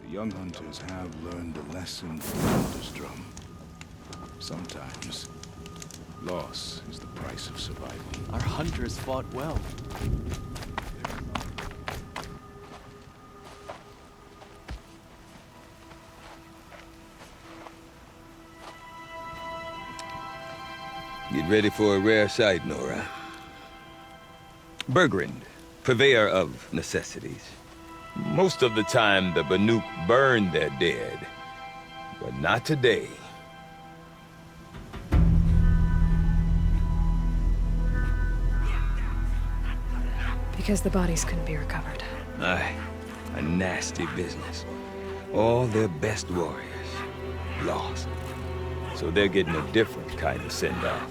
The young hunters have learned a lesson from Thunder's Drum. Sometimes, loss is the price of survival. Our hunters fought well. Get ready for a rare sight, Nora. Bergrand, purveyor of necessities. Most of the time, the Banuk burn their dead. But not today. Because the bodies couldn't be recovered. Aye, a nasty business. All their best warriors lost. So they're getting a different kind of send-off.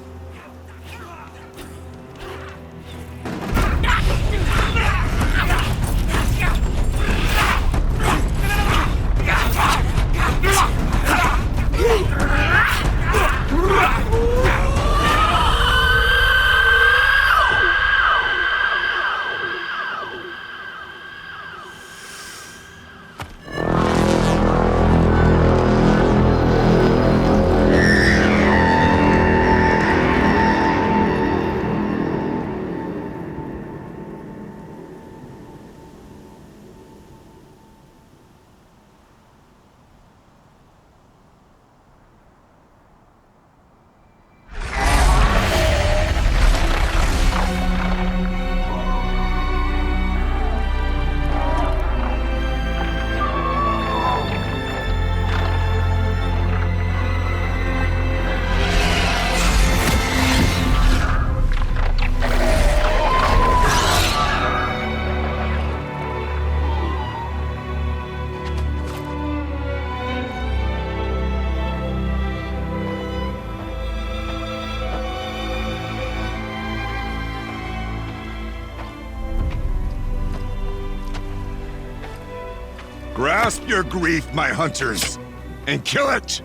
Grasp your grief, my hunters, and kill it!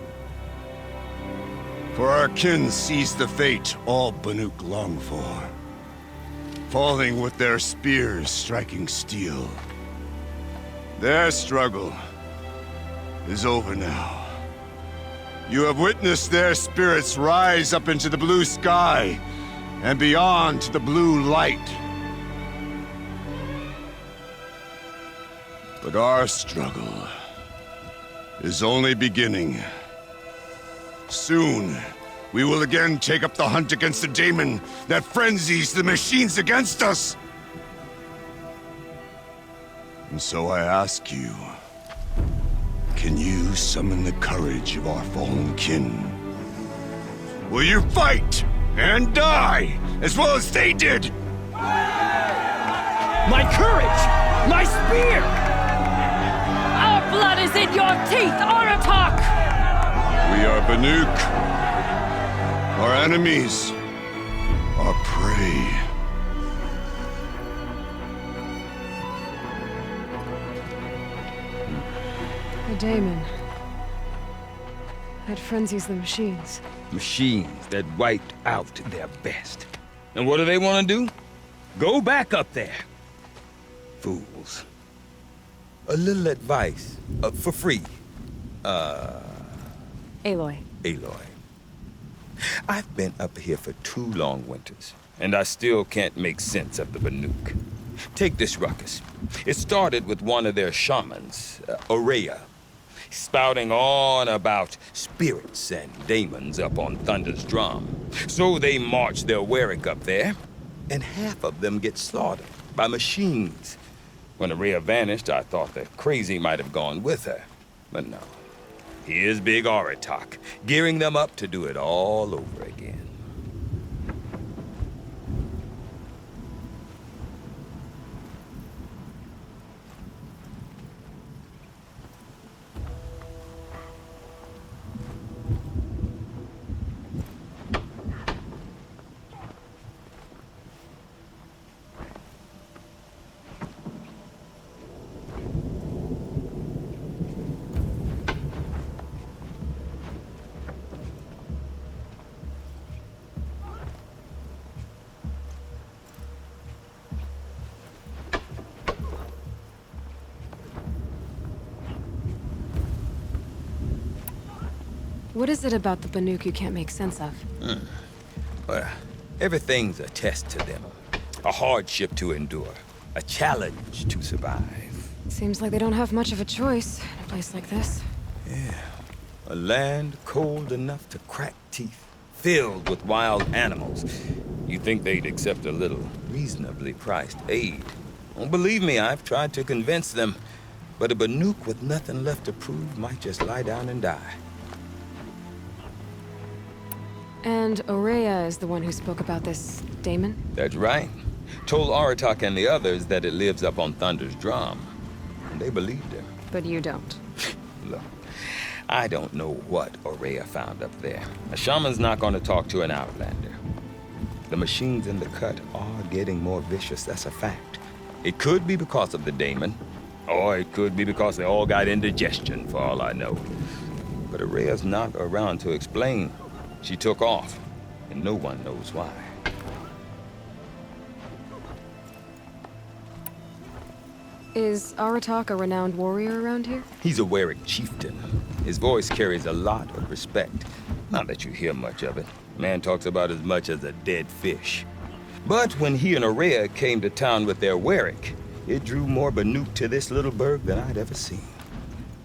For our kin sees the fate all Banuk long for. Falling with their spears striking steel. Their struggle is over now. You have witnessed their spirits rise up into the blue sky and beyond to the blue light. But our struggle is only beginning. Soon, we will again take up the hunt against the daemon that frenzies the machines against us. And so I ask you, can you summon the courage of our fallen kin? Will you fight and die as well as they did? My courage! My spear! Our blood is in your teeth, Aratak! We are Banuk. Our enemies are prey. The daemon. That frenzies the machines. Machines that wiped out their best. And what do they want to do? Go back up there. Fools. A little advice, for free. Aloy. Aloy. I've been up here for 2 long winters, and I still can't make sense of the Banuk. Take this ruckus. It started with one of their shamans, Ourea, spouting on about spirits and daemons up on Thunder's Drum. So they march their Warwick up there, and half of them get slaughtered by machines. When Ourea vanished, I thought the crazy might have gone with her. But no. Here's Big Aratak, gearing them up to do it all over again. What is it about the Banuk you can't make sense of? Well, everything's a test to them. A hardship to endure. A challenge to survive. Seems like they don't have much of a choice in a place like this. A land cold enough to crack teeth, filled with wild animals. You'd think they'd accept a little reasonably priced aid. Well, believe me, I've tried to convince them. But a Banuk with nothing left to prove might just lie down and die. And Aurea is the one who spoke about this daemon? That's right. Told Aratak and the others that it lives up on Thunder's drum. And they believed him. But you don't. Look, I don't know what Aurea found up there. A shaman's not going to talk to an outlander. The machines in the cut are getting more vicious, that's a fact. It could be because of the daemon, or it could be because they all got indigestion, for all I know. But Aurea's not around to explain. She took off, and no one knows why. Is Aratak a renowned warrior around here? He's a Werik chieftain. His voice carries a lot of respect. Not that you hear much of it. Man talks about as much as a dead fish. But when he and Aurea came to town with their Werik, it drew more Banuk to this little burg than I'd ever seen.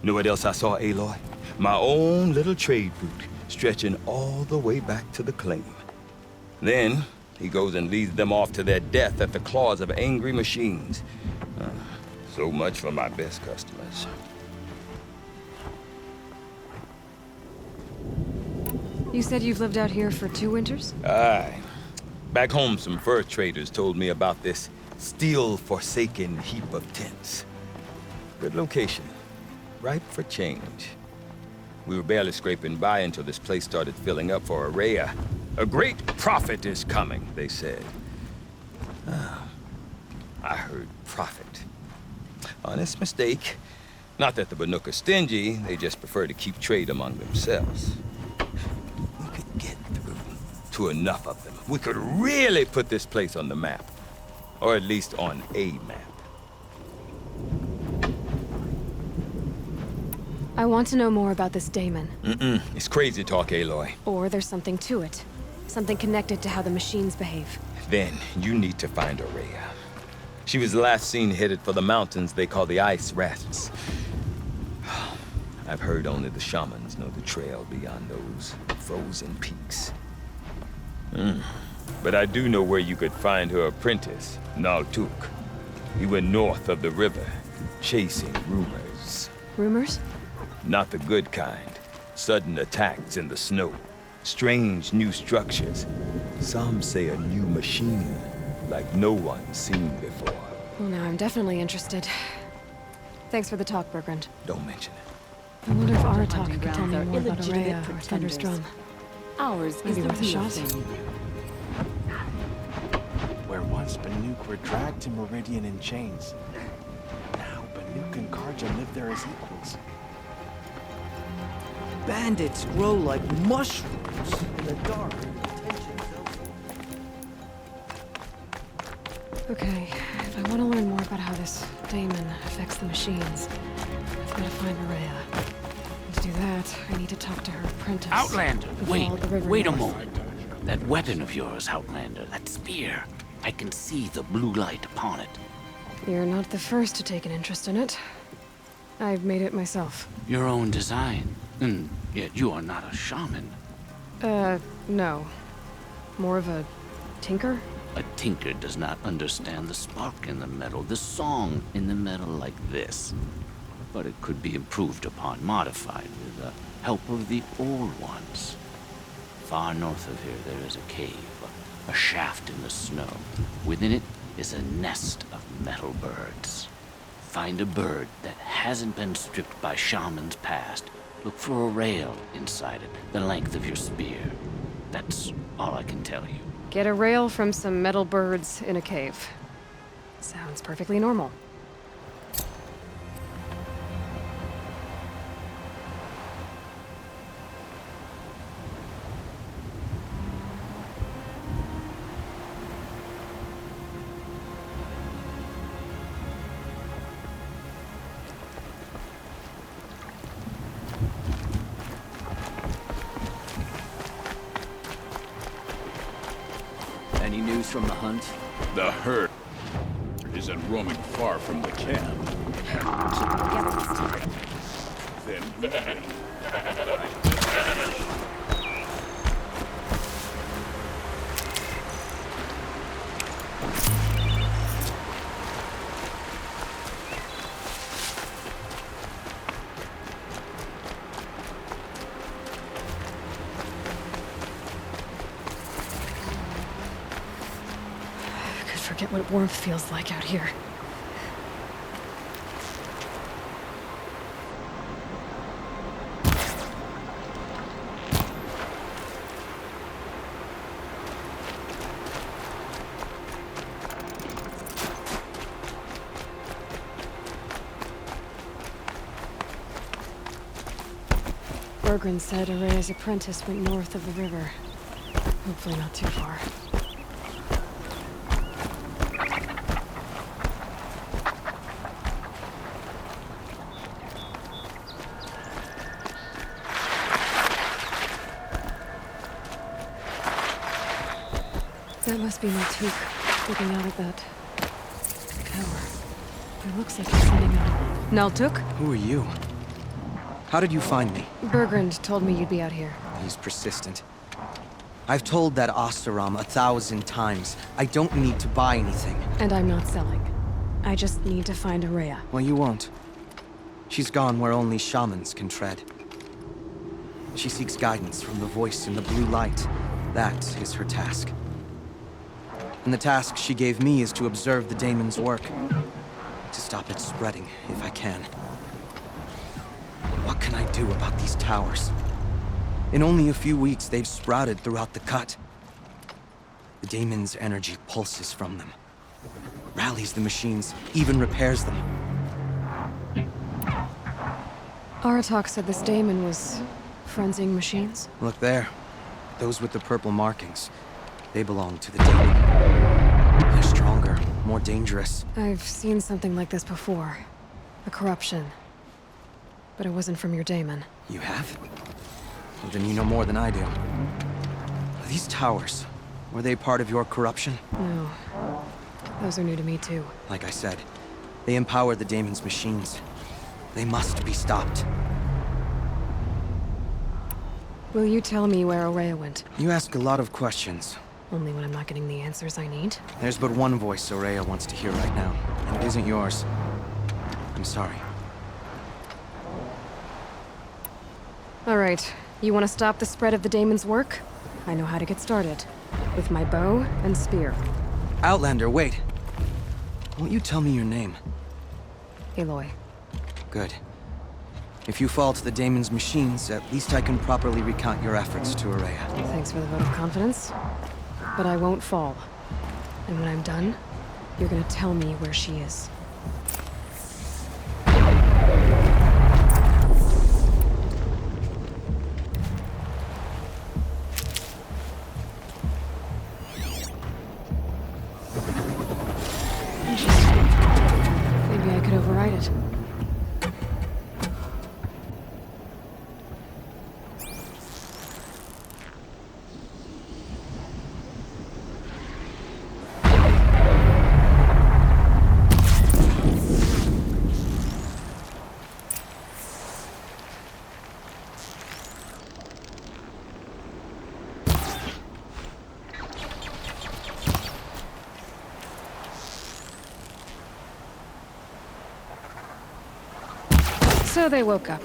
You know what else I saw, Aloy? My own little trade route, stretching all the way back to the claim. Then, he goes and leads them off to their death at the claws of angry machines. So much for my best customers. You said you've lived out here for 2 winters? Aye. Back home, some fur traders told me about this steel-forsaken heap of tents. Good location. Ripe for change. We were barely scraping by until this place started filling up for Aurea. A great prophet is coming, they said. I heard prophet. Honest mistake. Not that the Banuk are stingy, they just prefer to keep trade among themselves. We could get through to enough of them. We could really put this place on the map. Or at least on a map. I want to know more about this daemon. It's crazy talk, Aloy. Or there's something to it. Something connected to how the machines behave. Then you need to find Aurea. She was last seen headed for the mountains they call the Ice Rafts. I've heard only the shamans know the trail beyond those frozen peaks. But I do know where you could find her apprentice, Naltuk. He went north of the river, chasing rumors. Rumors? Not the good kind. Sudden attacks in the snow. Strange new structures. Some say a new machine, like no one's seen before. Well, now I'm definitely interested. Thanks for the talk, Bergrand. Don't mention it. I wonder if Hunting Aratak could tell grounds me are more about illegitimate Aurea or pretenders. Thunder's Drum. Ours is Maybe the worth a real shot. thing. Where once Banuk were dragged to Meridian in chains. Now Banuk and Karja live there as equals. Bandits grow like mushrooms in the dark. Okay, if I want to learn more about how this daemon affects the machines, I've got to find Aurea. And to do that, I need to talk to her apprentice. Outlander, who wait, followed the river wait a north. moment. That weapon of yours, Outlander, that spear. I can see the blue light upon it. You're not the first to take an interest in it. I've made it myself. Your own design. And yet you are not a shaman. No. More of a tinker? A tinker does not understand the spark in the metal, the song in the metal like this. But it could be improved upon, modified with the help of the old ones. Far north of here there is a cave, a shaft in the snow. Within it is a nest of metal birds. Find a bird that hasn't been stripped by shamans past. Look for a rail inside it, the length of your spear. That's all I can tell you. Get a rail from some metal birds in a cave. Sounds perfectly normal. from the hunt? The herd isn't roaming far from the camp. Then Forget what warmth feels like out here. Bergren said Araya's apprentice went north of the river. Hopefully not too far. That must be Naltuk looking out at that tower. It looks like he's sending out. Naltuk? Who are you? How did you find me? Bergrand told me you'd be out here. He's persistent. I've told that Oseram 1,000 times. I don't need to buy anything. And I'm not selling. I just need to find Araya. Well, you won't. She's gone where only shamans can tread. She seeks guidance from the voice in the blue light. That is her task. And the task she gave me is to observe the daemon's work. To stop it spreading, if I can. What can I do about these towers? In only a few weeks, they've sprouted throughout the cut. The daemon's energy pulses from them. Rallies the machines, even repairs them. Aratak said this daemon was frenzying machines. Look there. Those with the purple markings. They belong to the daemon. They're stronger, more dangerous. I've seen something like this before. A corruption. But it wasn't from your daemon. You have? Well, then you know more than I do. These towers, were they part of your corruption? No. Those are new to me too. Like I said, they empower the daemon's machines. They must be stopped. Will you tell me where Araya went? You ask a lot of questions. Only when I'm not getting the answers I need. There's but one voice Araya wants to hear right now, and it isn't yours. I'm sorry. All right. You want to stop the spread of the daemon's work? I know how to get started. With my bow and spear. Outlander, wait. Won't you tell me your name? Aloy. Good. If you fall to the daemon's machines, at least I can properly recount your efforts to Araya. Thanks for the vote of confidence. But I won't fall. And when I'm done, you're gonna tell me where she is. Interesting. Maybe I could override it. So they woke up.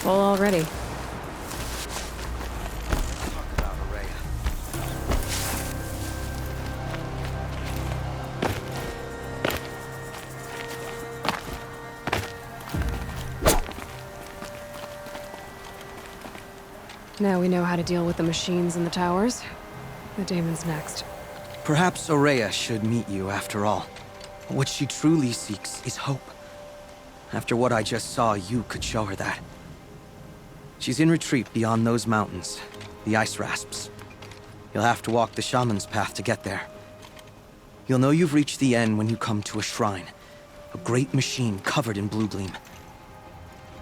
Full already. Talk about Araya. Now we know how to deal with the machines in the towers. The Daemon's next. Perhaps Araya should meet you after all. What she truly seeks is hope. After what I just saw, you could show her that. She's in retreat beyond those mountains, the ice rasps. You'll have to walk the shaman's path to get there. You'll know you've reached the end when you come to a shrine, a great machine covered in blue gleam.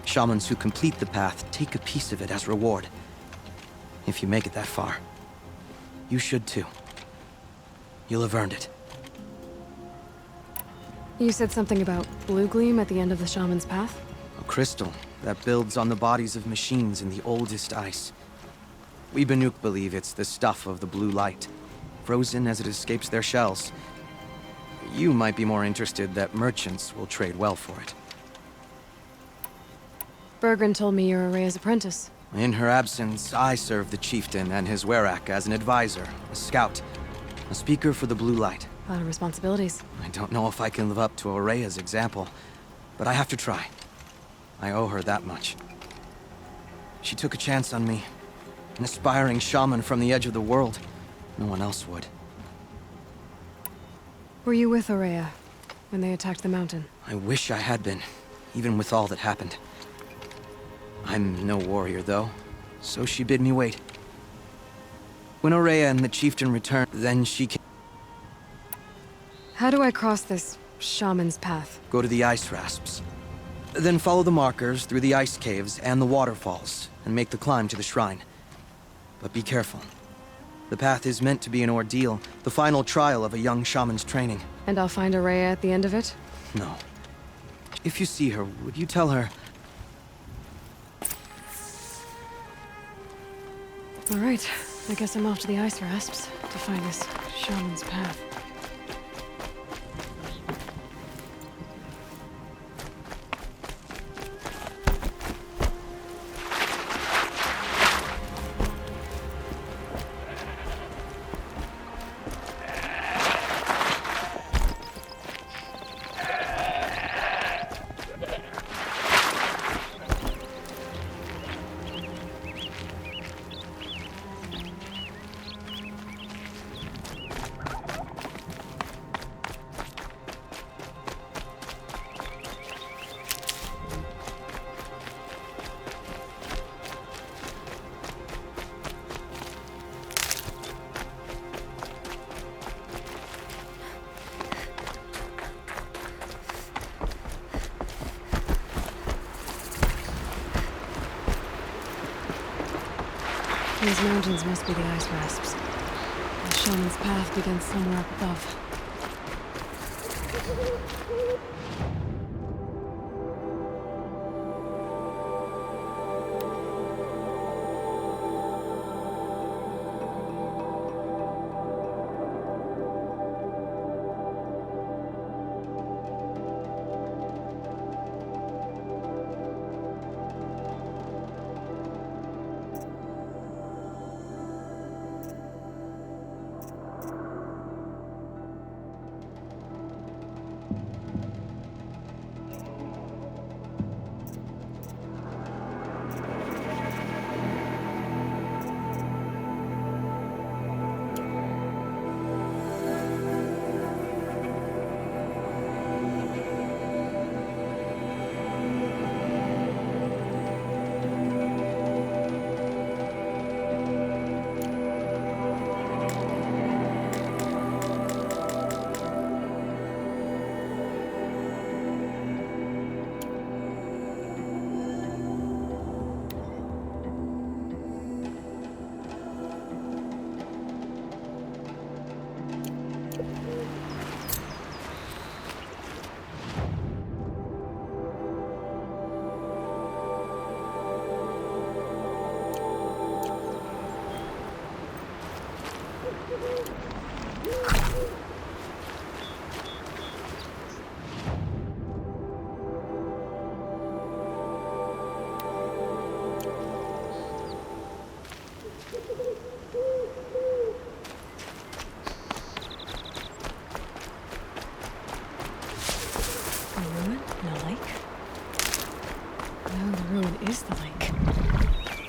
Shamans who complete the path take a piece of it as reward. If you make it that far, you should too. You'll have earned it. You said something about blue gleam at the end of the shaman's path? A crystal that builds on the bodies of machines in the oldest ice. We Banuk believe it's the stuff of the blue light, frozen as it escapes their shells. You might be more interested that merchants will trade well for it. Bergren told me you're Araya's apprentice. In her absence, I serve the chieftain and his werak as an advisor, a scout, a speaker for the blue light. A lot of responsibilities. I don't know if I can live up to Araya's example, but I have to try. I owe her that much. She took a chance on me. An aspiring shaman from the edge of the world. No one else would. Were you with Araya when they attacked the mountain? I wish I had been, even with all that happened. I'm no warrior, though, so she bid me wait. When Araya and the chieftain returned, then she came. How do I cross this shaman's path? Go to the ice rasps. Then follow the markers through the ice caves and the waterfalls, and make the climb to the shrine. But be careful. The path is meant to be an ordeal, the final trial of a young shaman's training. And I'll find Araya at the end of it? No. If you see her, would you tell her... All right. I guess I'm off to the ice rasps to find this shaman's path. These mountains must be the ice rasps. The shaman's path begins somewhere up above.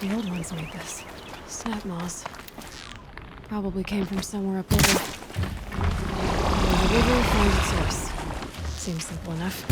The old ones made this. Snap moss. Probably came from somewhere up river. Where the river finds its source. Seems simple enough.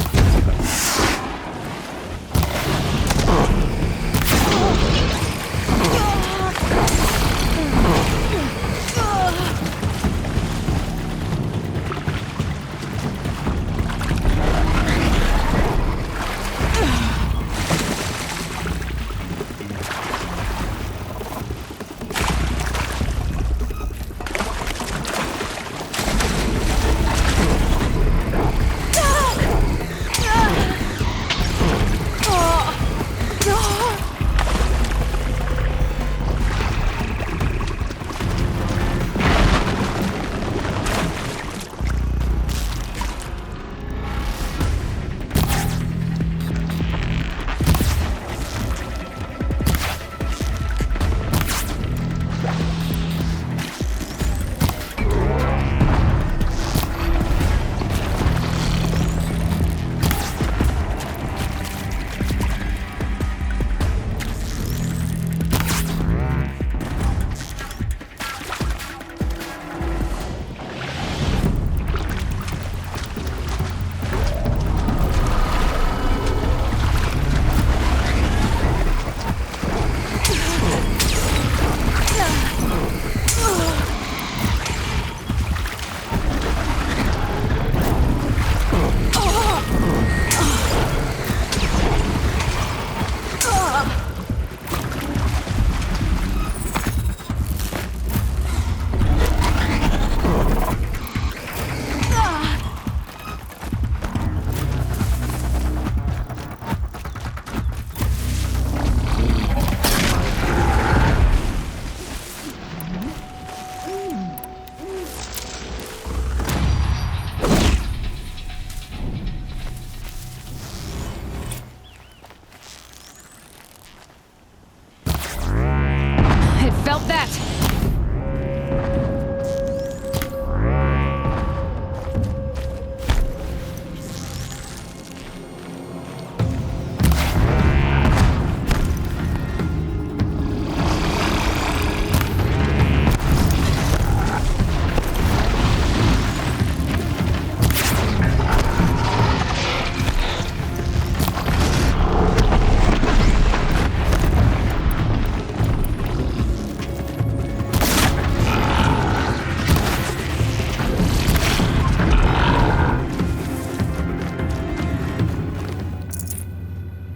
Felt that!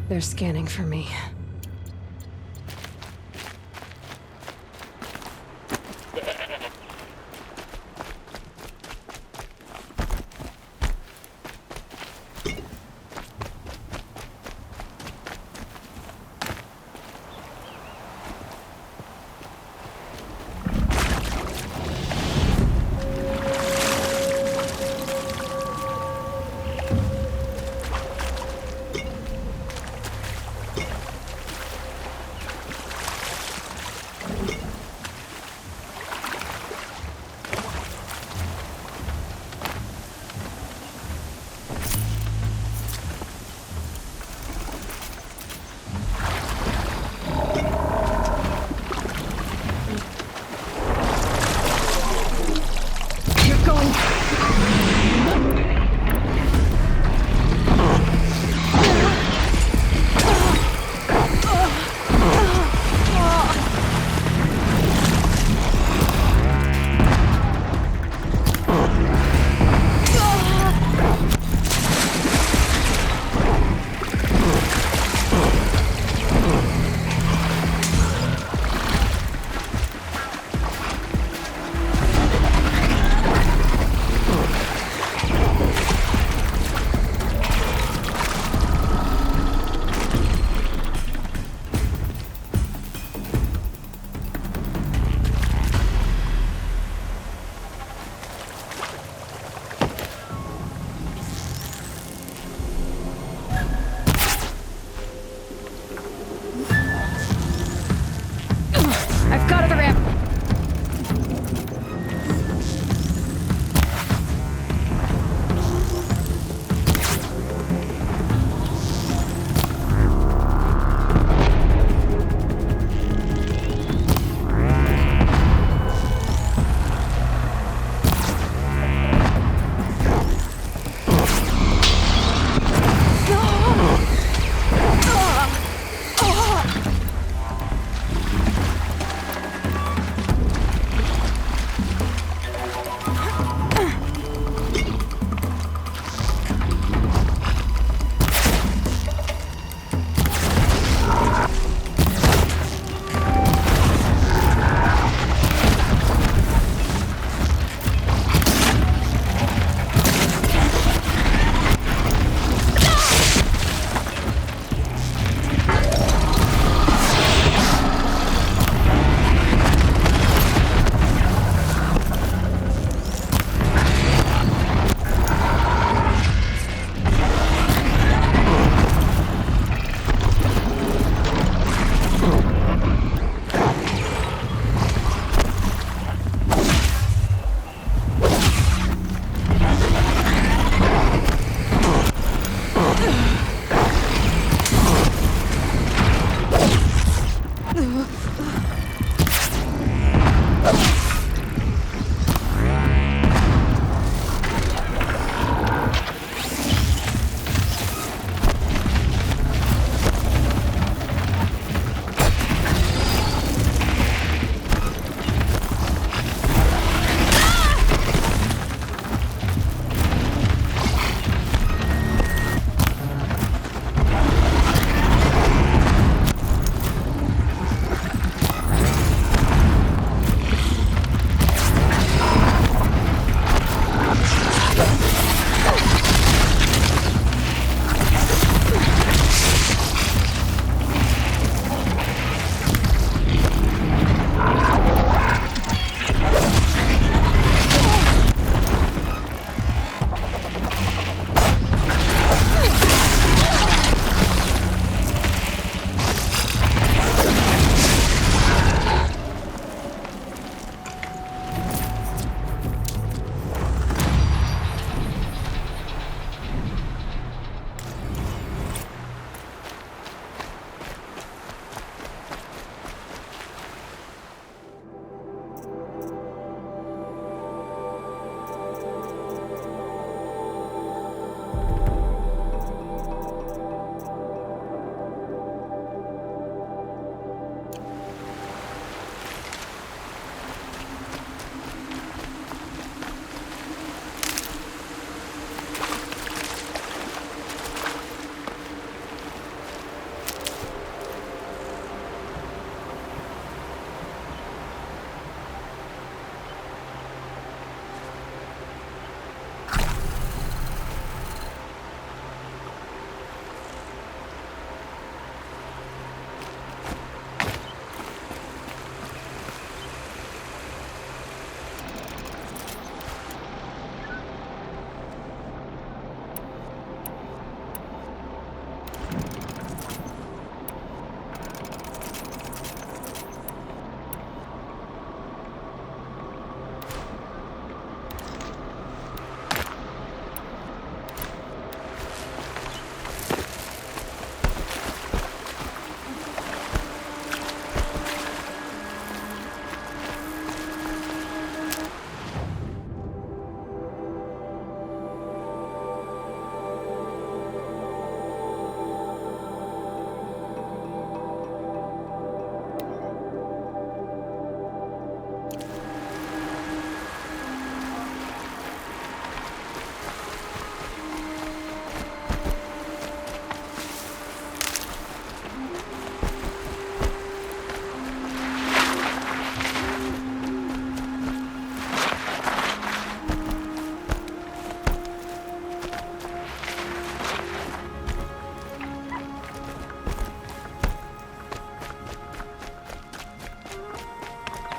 They're scanning for me.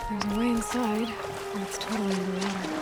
There's a way inside, and it's totally underwater.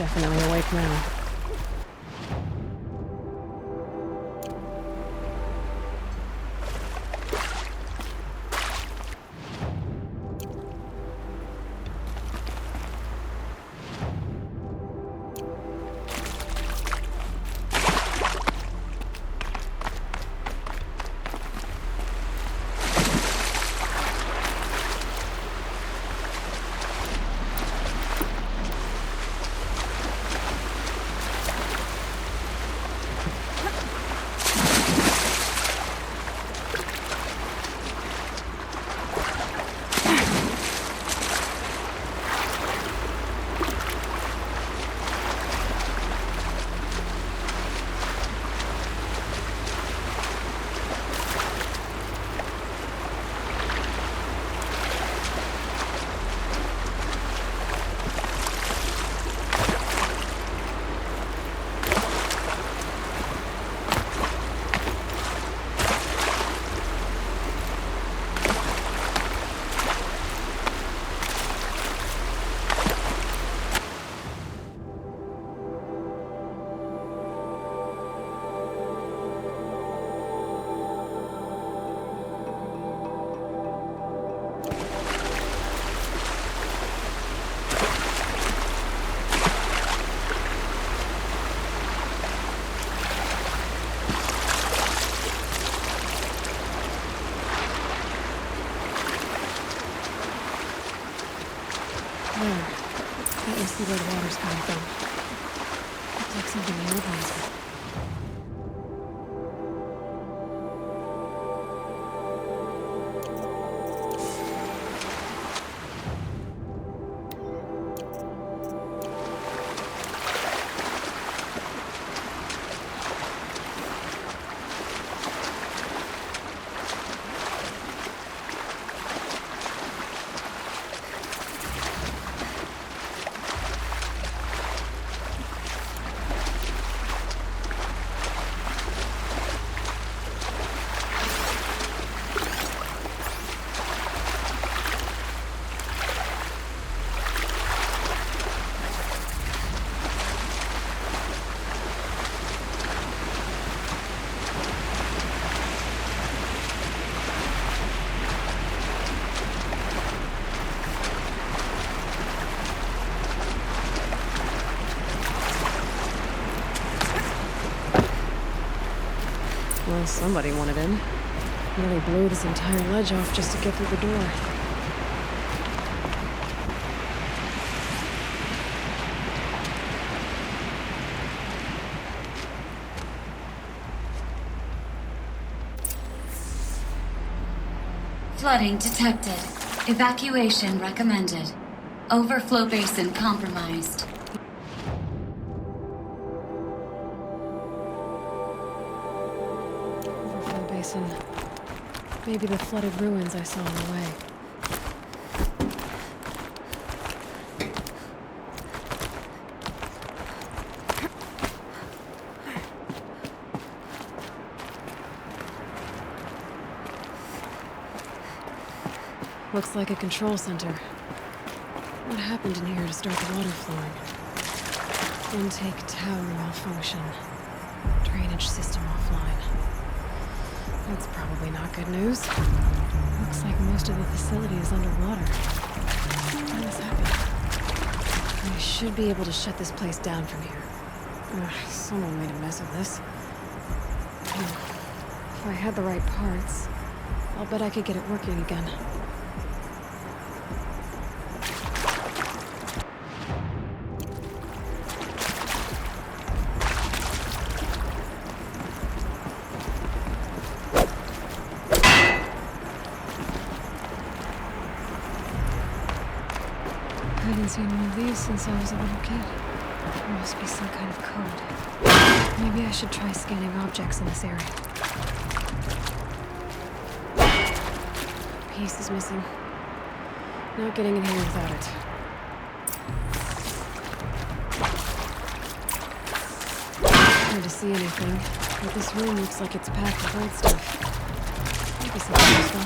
definitely awake now. Let me see where the water's coming from. Looks like something mobilized. Well, somebody wanted in. Nearly blew this entire ledge off just to get through the door. Flooding detected. Evacuation recommended. Overflow basin compromised. Overflow basin. Maybe the flooded ruins I saw on the way. Looks like a control center. What happened in here to start the water flowing? Intake tower malfunction. Drainage system offline. That's probably not good news. Looks like most of the facility is underwater. How this happened? I should be able to shut this place down from here. Someone made a mess of this. If I had the right parts, I'll bet I could get it working again. I haven't seen one of these since I was a little kid. There must be some kind of code. Maybe I should try scanning objects in this area. Piece is missing. Not getting in here without it. Hard to see anything, but this room looks like it's packed with old stuff. Maybe something useful.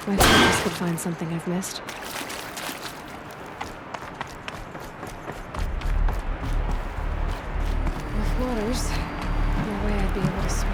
My focus could find something I've missed. With waters, no way I'd be able to swim.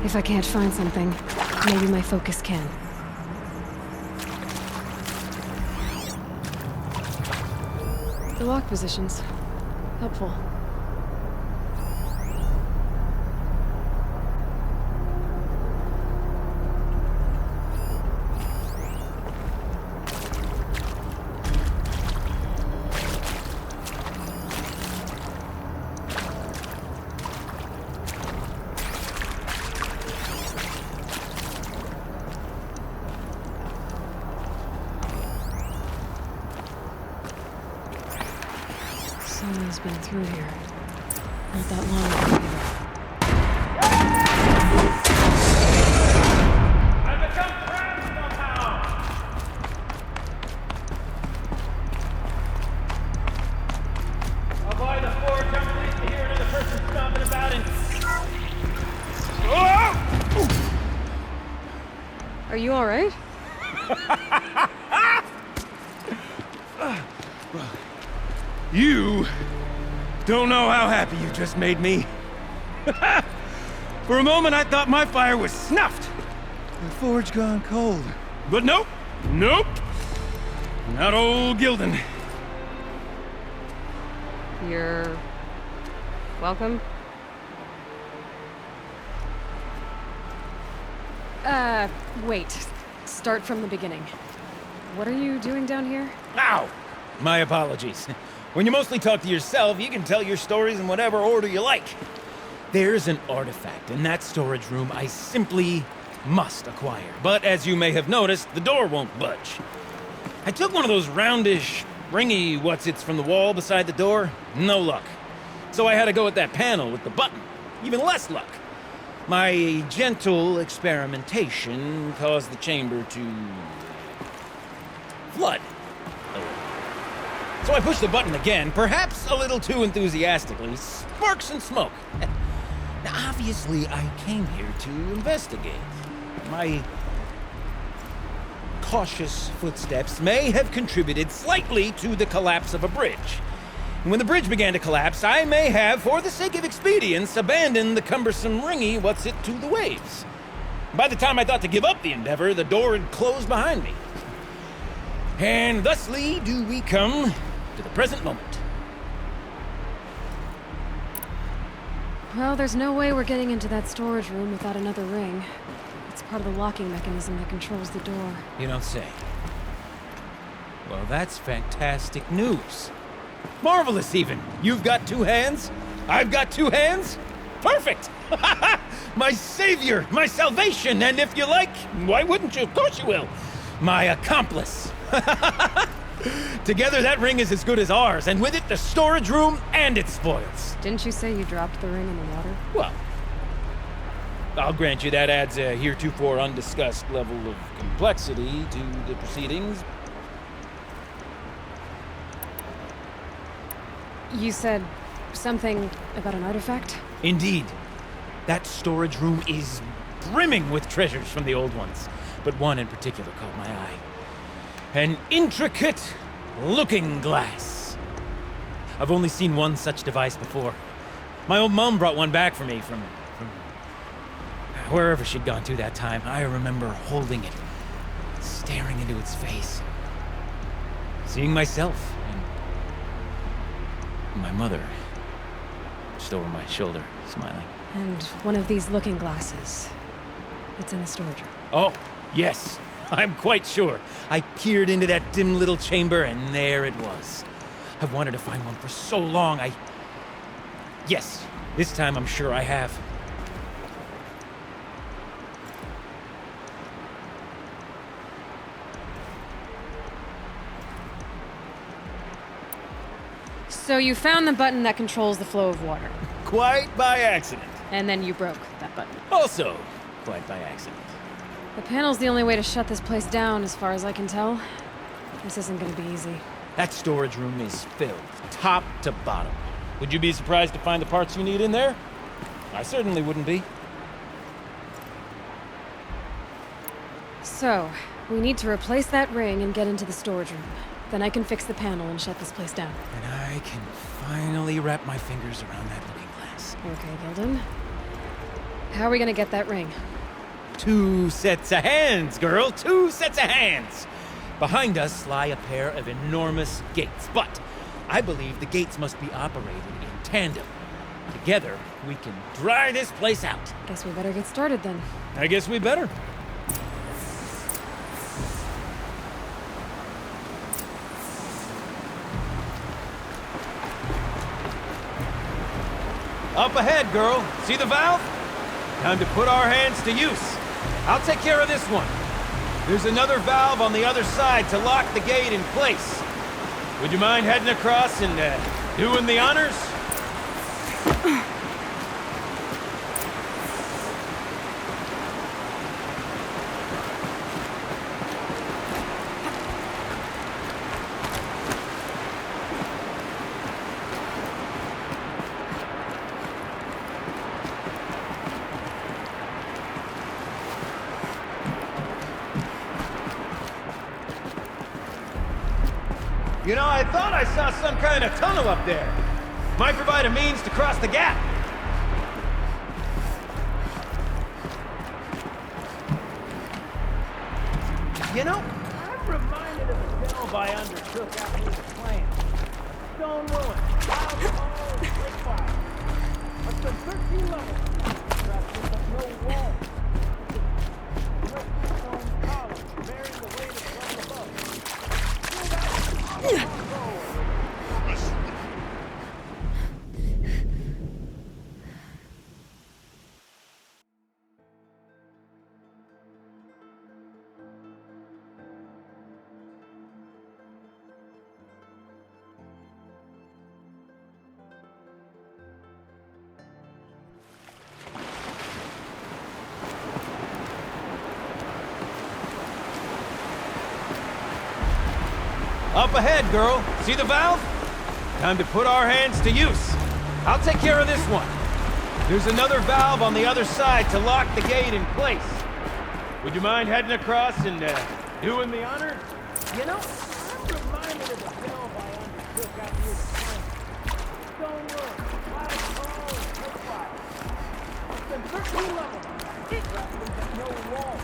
If I can't find something, maybe my focus can. The lock positions. Helpful. Someone's been through here. Not that long ago either. I've become trapped somehow! Avoid the forge, I'm pleased to hear another person stomping about and... Are you alright? You don't know how happy you just made me. For a moment, I thought my fire was snuffed. The forge gone cold. But nope, nope. Not old Gildan. You're... welcome? Wait. Start from the beginning. What are you doing down here? Ow! My apologies. When you mostly talk to yourself, you can tell your stories in whatever order you like. There's an artifact in that storage room I simply must acquire. But as you may have noticed, the door won't budge. I took one of those roundish, ringy what's-its from the wall beside the door. No luck. So I had to go with that panel with the button. Even less luck. My gentle experimentation caused the chamber to... flood. So I pushed the button again, perhaps a little too enthusiastically. Sparks and smoke. Now, obviously, I came here to investigate. My cautious footsteps may have contributed slightly to the collapse of a bridge. And when the bridge began to collapse, I may have, for the sake of expedience, abandoned the cumbersome ringy what's-it to the waves. By the time I thought to give up the endeavor, the door had closed behind me. And thusly do we come to the present moment. Well, there's no way we're getting into that storage room without another ring. It's part of the locking mechanism that controls the door. You don't say. Well, that's fantastic news. Marvelous, even. You've got two hands. I've got two hands. Perfect! My savior, my salvation, and if you like, why wouldn't you? Of course you will. My accomplice. Together, that ring is as good as ours, and with it, the storage room and its spoils. Didn't you say you dropped the ring in the water? Well, I'll grant you that adds a heretofore undiscussed level of complexity to the proceedings. You said something about an artifact? Indeed. That storage room is brimming with treasures from the old ones, but one in particular caught my eye. An intricate looking glass. I've only seen one such device before. My old mom brought one back for me from wherever she'd gone to that time. I remember holding it, staring into its face, seeing myself and my mother just over my shoulder, smiling. And one of these looking glasses. It's in the storage room. Oh, yes. I'm quite sure. I peered into that dim little chamber, and there it was. I've wanted to find one for so long, Yes, this time I'm sure I have. So you found the button that controls the flow of water, Quite by accident. and then you broke that button. Also, quite by accident. The panel's the only way to shut this place down, as far as I can tell. This isn't gonna be easy. That storage room is filled, top to bottom. Would you be surprised to find the parts you need in there? I certainly wouldn't be. So, we need to replace that ring and get into the storage room. Then I can fix the panel and shut this place down. And I can finally wrap my fingers around that looking glass. Okay, Gilden. How are we gonna get that ring? 2 sets of hands, girl! 2 sets of hands! Behind us lie a pair of enormous gates, but I believe the gates must be operated in tandem. Together, we can dry this place out. Guess we better get started then. I guess we better. Up ahead, girl. See the valve? Time to put our hands to use. I'll take care of this one. There's another valve on the other side to lock the gate in place. Would you mind heading across and doing the honors? You know, I thought I saw some kind of tunnel up there. Might provide a means to cross the gap. You know, I'm reminded of a delve I undertook out here to plan. Stone ruin, wild hole, brick fire. Up to 13 levels. Trapped with no wall. Brick stone columns bearing the weight of the level above. Up ahead, girl. See the valve? Time to put our hands to use. I'll take care of this one. There's another valve on the other side to lock the gate in place. Would you mind heading across and doing the honors? You know, I'm reminded of the delve I undertook out here to plan. Stone ruin, wild hole, and brick fire. It's been 13 levels. Trapped with no wall.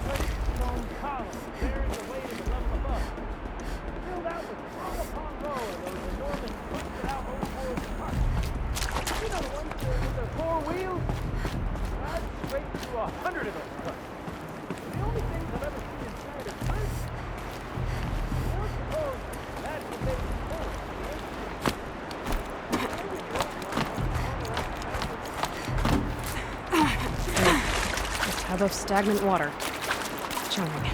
Brick stone columns bearing the weight of the level above. Filled out with row upon row of those enormous twisted-out old-world carts. You know the ones with their 4 wheels? I've scraped through 100 of those trucks. The only things I've ever seen inside are birds. I don't suppose that's what they were for. A tub of stagnant water. Charming.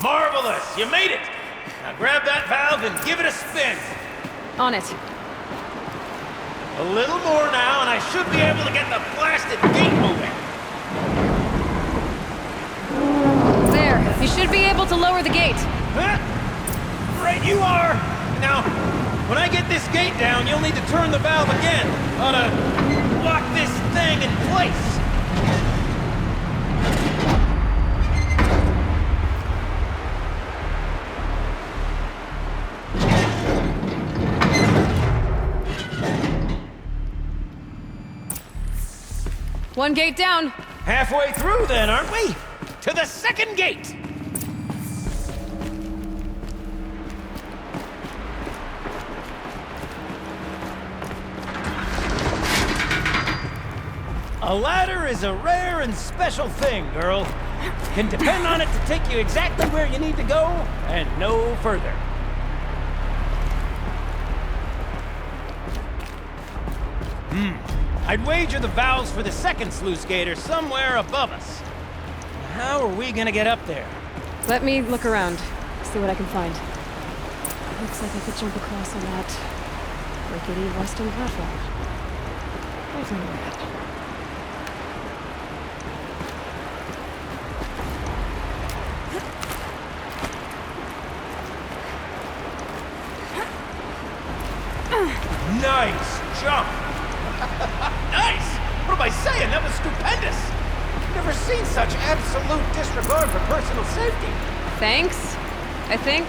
Marvelous! You made it! Now grab that valve and give it a spin. On it. A little more now, and I should be able to get the blasted gate moving. There. You should be able to lower the gate. Huh? Right you are! Now, when I get this gate down, you'll need to turn the valve again. Ought to lock this thing in place. One gate down. Halfway through then, aren't we? To the second gate! A ladder is a rare and special thing, girl. Can depend on it to take you exactly where you need to go, and no further. I'd wager the valves for the second sluice gate are somewhere above us. How are we gonna get up there? Let me look around, see what I can find. Looks like I could jump across on that rickety western platform. There's no way. Nice jump! Nice! What am I saying? That was stupendous! Never seen such absolute disregard for personal safety. Thanks, I think.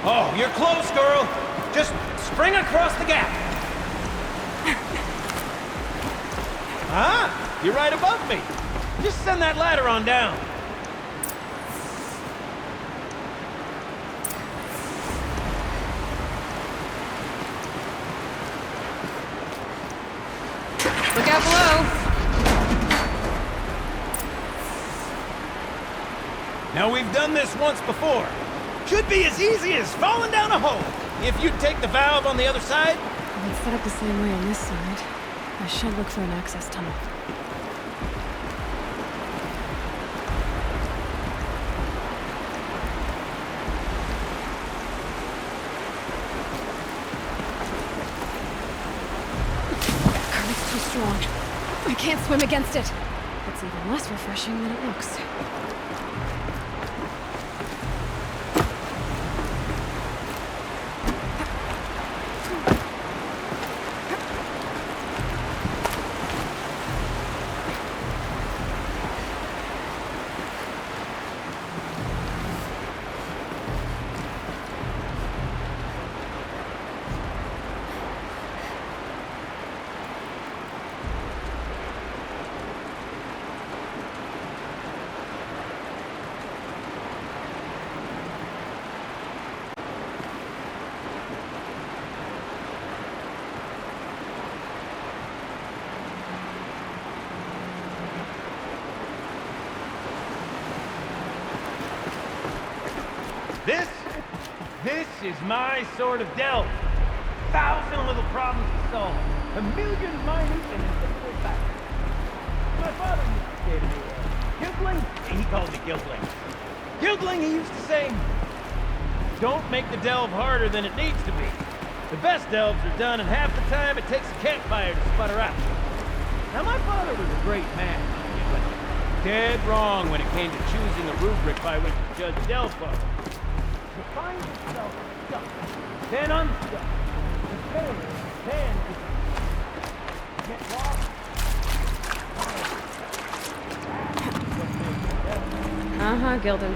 Oh, you're close, girl. Just spring across the gap. Ah, you're right above me. Just send that ladder on down. Look out below. Now, we've done this once before. Should be as easy as falling down a hole. If you take the valve on the other side. If it's set up the same way on this side, I should look for an access tunnel. Current's too strong. I can't swim against it. It's even less refreshing than it looks. This is my sort of delve. 1,000 little problems to solve. 1,000,000 minute and simple facts. My father used to say to me, Gilgling, he called me Gilgling. Gilgling, he used to say, don't make the delve harder than it needs to be. The best delves are done in half the time it takes a campfire to sputter out. Now, my father was a great man, but dead wrong when it came to choosing a rubric by which to judge delve by. To find yourself stuck, then unstuck, to fail, then to get lost. Uh-huh, Gildan.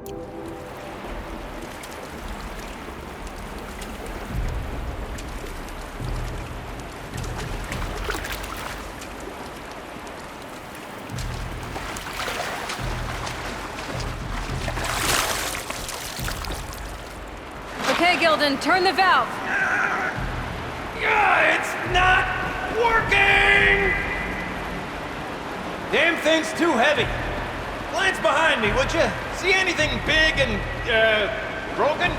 Okay, Gilden, turn the valve. It's not working! Damn thing's too heavy. Glance behind me, would you? See anything big and, broken?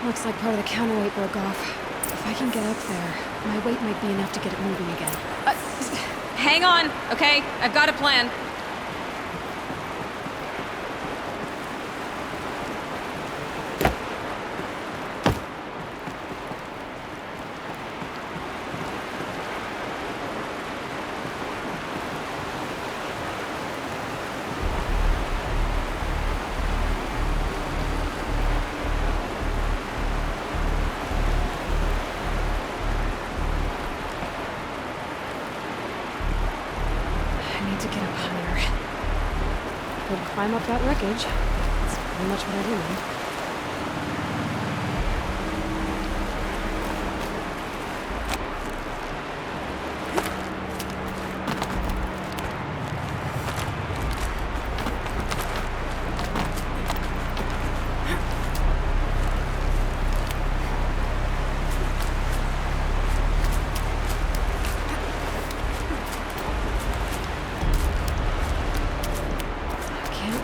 Looks like part of the counterweight broke off. If I can get up there, my weight might be enough to get it moving again. Hang on, okay? I've got a plan. To get up higher. Could climb up that wreckage. That's pretty much what I do now.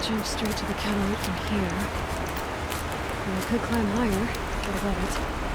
Jump straight to the counterweight from here. And I could climb higher, get above it.